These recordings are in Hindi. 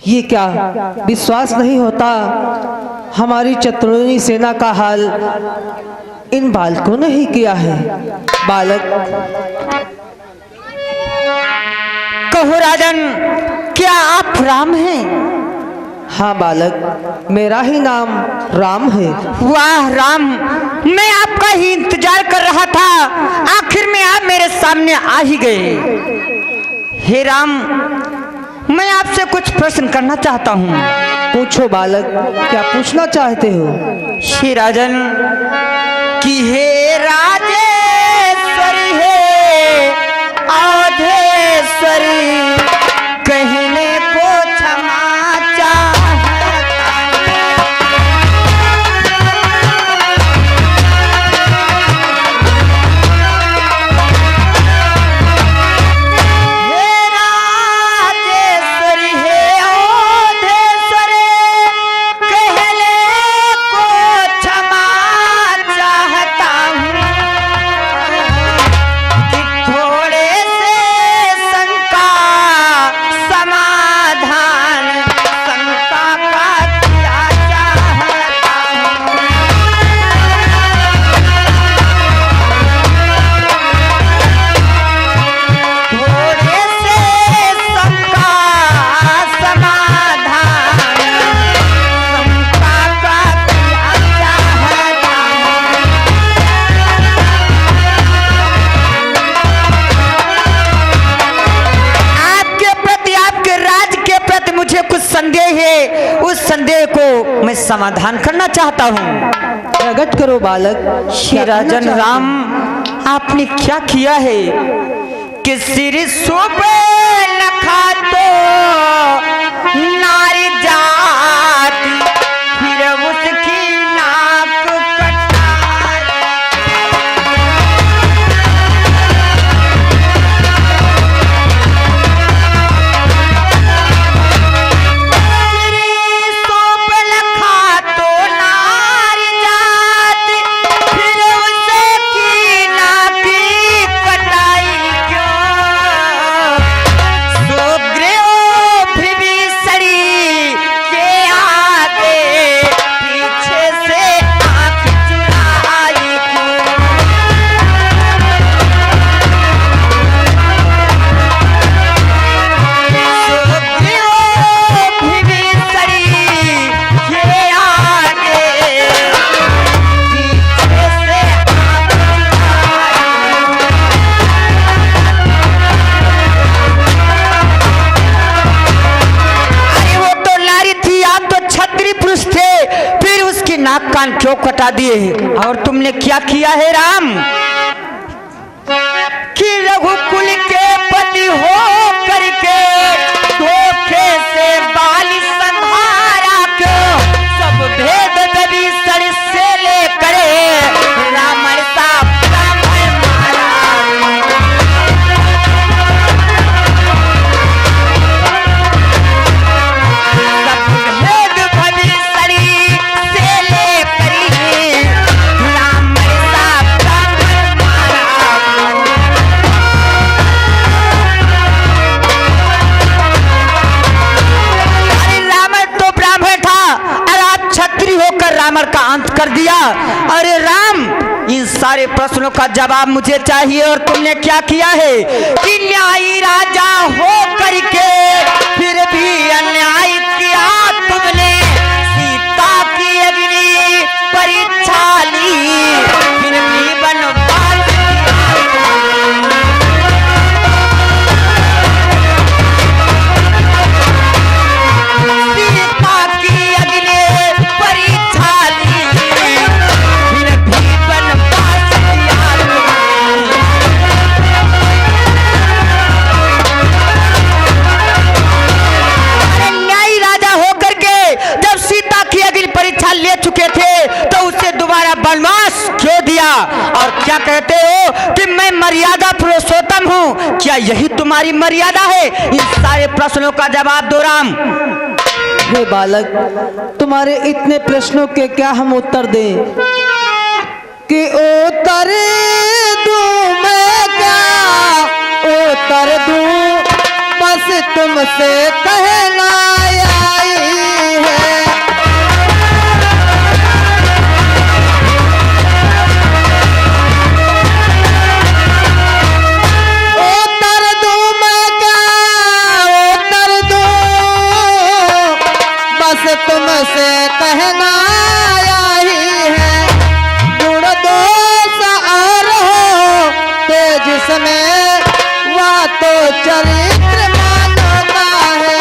ये क्या विश्वास नहीं होता हमारी चतुर्णी सेना का हाल इन बालकों ने ही किया है। बालक कहो राजन, क्या आप राम हैं? हाँ बालक, मेरा ही नाम राम है। वाह राम, मैं आपका ही इंतजार कर रहा था, आखिर में आप मेरे सामने आ ही गए। हे राम, मैं आपसे कुछ प्रश्न करना चाहता हूँ। पूछो बालक, क्या पूछना चाहते हो? हे राजन, कि हे राजेश्वरी हे अवधेश्वरी, कहने को क्षमा चाहता हे राजेश्वरी हे अवधेश्वरी, कहने को क्षमा चाहता हूँ कि थोड़े से शंका समाधान शंका का किया चाहता हूँ। थोड़े से शंका समाधान शंका का किया चाहता हूँ। आपके प्रति, आपके राज के प्रति मुझे कुछ संदेह है, उस संदेह को मैं समाधान करना चाहता हूँ। प्रकट करो बालक। श्री राजन राम, आपने क्या किया है कि सिर सुबह नखा तो नारी जाति, फिर उसकी नाक कटाई। नाक कान क्यों कटा दिए हैं? और तुमने क्या किया है राम कि रघुकुल के पति हो करके धोखे से बाली संहारा क्यों? सब भेद विभीषण से लेकर रावण सा ब्राह्मण मारा। रावण का अंत कर दिया। अरे राम, इन सारे प्रश्नों का जवाब मुझे चाहिए। और तुमने क्या किया है कि न्यायी राजा हो करके फिर भी अन्याय किया तुमने। सीता की अग्नि परीक्षा ली, फिर भी वनवास सीता की अग्नि परीक्षा ली, फिर भी वनवास किया। अरे न्यायी राजा होकर के जब सीता की अग्नि परीक्षा ले चुके थे तो उसे दोबारा वनवास क्यों दिया? और क्या कहते हो कि मैं मर्यादा पुरुषोत्तम हूँ? क्या यही तुम्हारी मर्यादा है? इन सारे प्रश्नों का जवाब दो राम। हे बालक, तुम्हारे इतने प्रश्नों के क्या हम उत्तर दें? कि उत्तर दूं मैं क्या उत्तर दूं, बस तुमसे कहना या चरित्र मानो का है।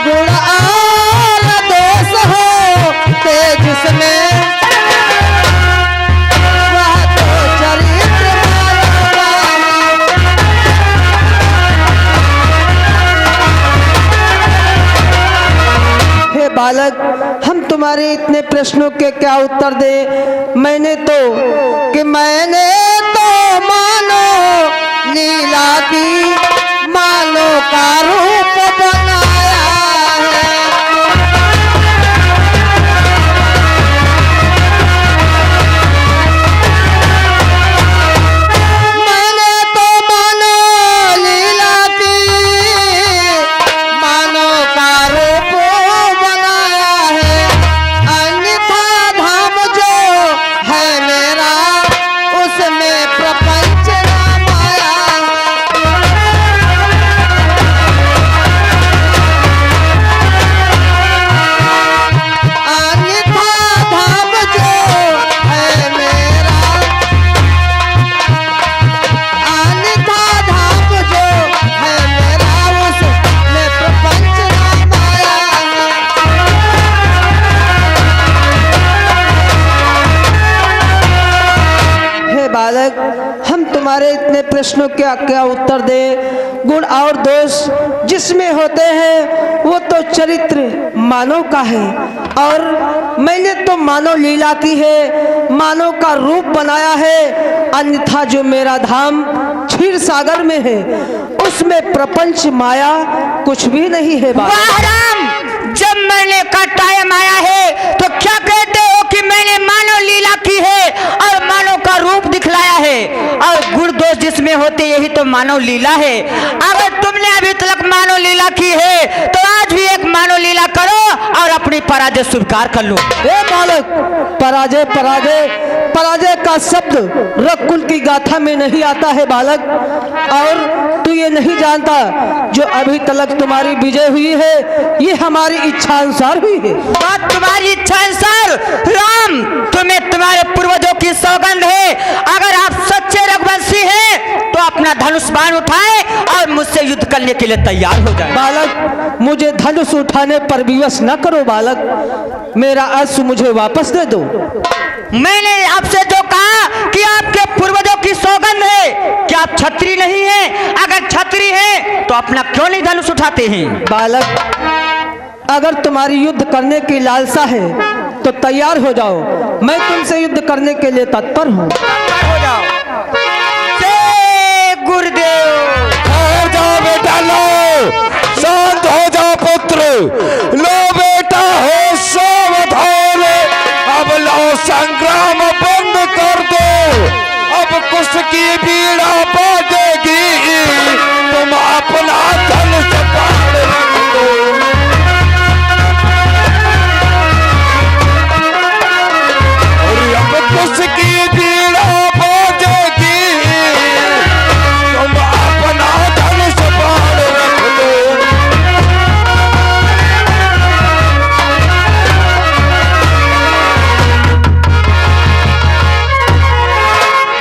गुण और दोष हो ते जिसमें, वह तो चरित्र मानो का है। हे बालक, हम तुम्हारे इतने प्रश्नों के क्या उत्तर दे। मैंने तो मानो लीला की मानो का रूप बनाया है। मैंने तो मानो लीला की मानो का रूप बनाया है। अन्यथा धाम जो है मेरा, उसमें प्रपंच नाम आया है। अन्यथा धाम जो है मेरा, अन्यथा धाम जो है मेरा, उसमें प्रपंच नाम आया है। हे बालक, हम तुम्हारे इतने प्रश्नों के क्या उत्तर दे। गुण और दोष जिसमें होते हैं वो तो चरित्र मानव का है, और मैंने तो मानव लीला की है, मानव का रूप बनाया है। अन्यथा जो मेरा धाम क्षीर सागर में है, उसमें प्रपंच माया कुछ भी नहीं है। बालक, वाह राम, जब मरने का टाइम आया है तो क्या कहते हो कि मैंने मानव लीला की है और मानव का रूप दिखलाया है, और गुण दोष जिसमें होते यही तो मानव लीला है। अगर तुमने अभी तक मानव लीला की है तो आज भी एक मानव लीला करो और अपनी पराजय स्वीकार कर लो। हे बालक, पराजय पराजय पराजय का शब्द रकुल की गाथा में नहीं आता है बालक। और तू ये नहीं जानता, जो अभी तक तुम्हारी विजय हुई है ये हमारी इच्छा अनुसार हुई है। बात तुम्हारी इच्छा अनुसार राम, तुम्हें तुम्हारे पूर्वजों की सौगंध है, अगर आप सच्चे रघुवंशी हैं तो अपना धनुष बाण उठाए और मुझसे युद्ध करने के लिए तैयार हो जाए। बालक, मुझे धनुष उठाने पर विवश न करो बालक, मेरा अश्व मुझे वापस दे दो। मैंने आपसे जो कहा कि आपके पूर्वजों की सौगंध है कि आप छत्री नहीं हैं, अगर छत्री हैं तो अपना क्यों नहीं धनुष उठाते हैं? बालक, अगर तुम्हारी युद्ध करने की लालसा है तो तैयार हो जाओ, मैं तुमसे युद्ध करने के लिए तत्पर हूँ। हो जाओ। जय गुरुदेव। ठहर जाओ बेटा, लो शांत हो जाओ पुत्र, लो बेटा हो सावधान। अब लो संग्राम बंद कर दो, अब कुछ की पीड़ा बाजेगी, तुम अपना धनुष बाण रख दो। और अब कुछ की पीड़ा बाजेगी, तुम अपना धनुष बाण रख दो।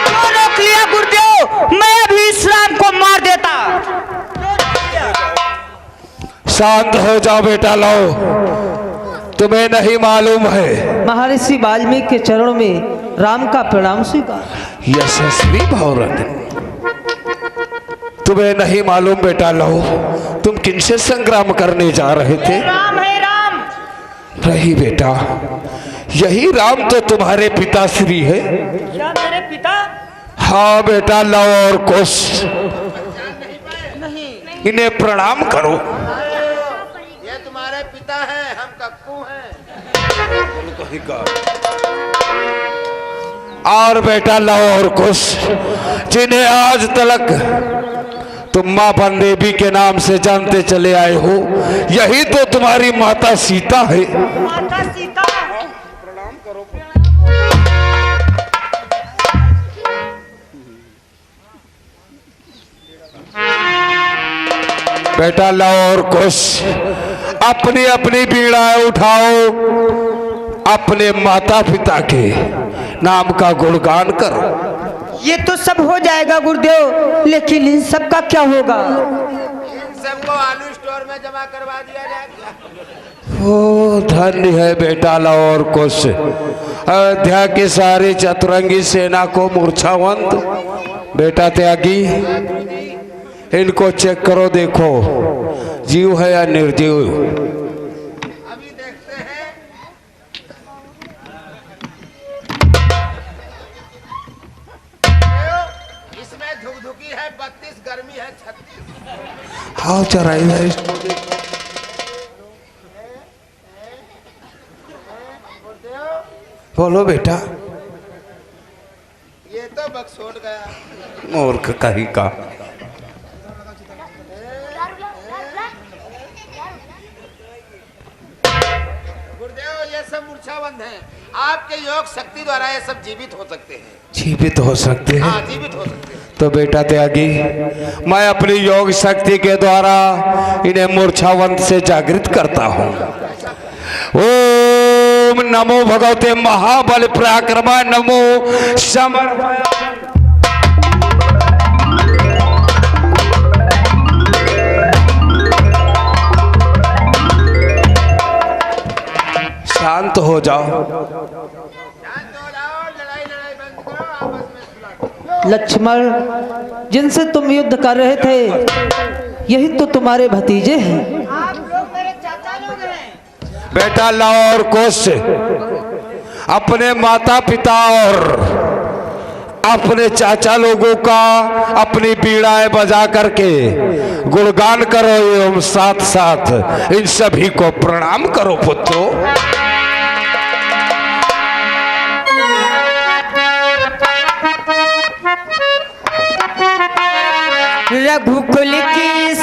क्यों रोक लिया गुरुदेव? मैं अभी इस राम को मार देता। शांत हो जाओ बेटा, लो तुम्हें नहीं मालूम है, महर्षि वाल्मीकि के चरणों में राम का प्रणाम स्वीकार। यशस्वी भौरत, तुम्हें नहीं मालूम बेटा, लो तुम किनसे संग्राम करने जा रहे थे? राम है राम। रही बेटा, यही राम तो तुम्हारे पिताश्री है। क्या मेरे पिता? हाँ बेटा, लो और कुछ इन्हें प्रणाम करो। ये तुम्हारे पिता हैं, हम कक्कू हैं। और बेटा, लो और कुछ जिन्हें आज तक तुम माँ बन देवी के नाम से जानते चले आए हो, यही तो तुम्हारी माता सीता है। माता सीता। बेटा, लाओ और कुछ अपनी अपनी पीड़ाएं उठाओ, अपने माता पिता के नाम का गुणगान कर। ये तो सब हो जाएगा गुरुदेव, लेकिन इन सब का क्या होगा? इन सबको आलू स्टोर में जमा करवा दिया जाएगा। ओ धन्य है बेटा लाहौर कुश, अयोध्या की सारी चतुरंगी सेना को मूर्छावंत। बेटा त्यागी, इनको चेक करो, देखो जीव है या निर्जीव। अभी देखते हैं। इसमें धुकधुकी है 32, गर्मी है 36। हाँ चराई है। बोलो बेटा। ये तो बक्सोट गया। मूर्ख कहीं का। गुरुदेव ये सब मूर्छाबंद हैं। आपके योग शक्ति द्वारा ये सब जीवित हो सकते हैं। जीवित हो सकते हैं? हाँ जीवित हो सकते हैं। तो बेटा त्यागी, मैं अपनी योग शक्ति के द्वारा इन्हें मूर्छावंत से जागृत करता हूँ। ओम नमो भगवते महाबल पराक्रमा नमो समर्पयामि। शांत हो जाओ। शांत हो जाओ, लड़ाई बंद करो, आपस में सुलह। लक्ष्मण, जिनसे तुम युद्ध कर रहे थे, यही तो तुम्हारे भतीजे हैं। आप लोग मेरे चाचा लोग हैं। बेटा लाहौर कुश अपने माता पिता और अपने चाचा लोगों का अपनी पीड़ाएं बजा करके गुणगान करो एवं साथ साथ इन सभी को प्रणाम करो पुत्रों। रघुकुल की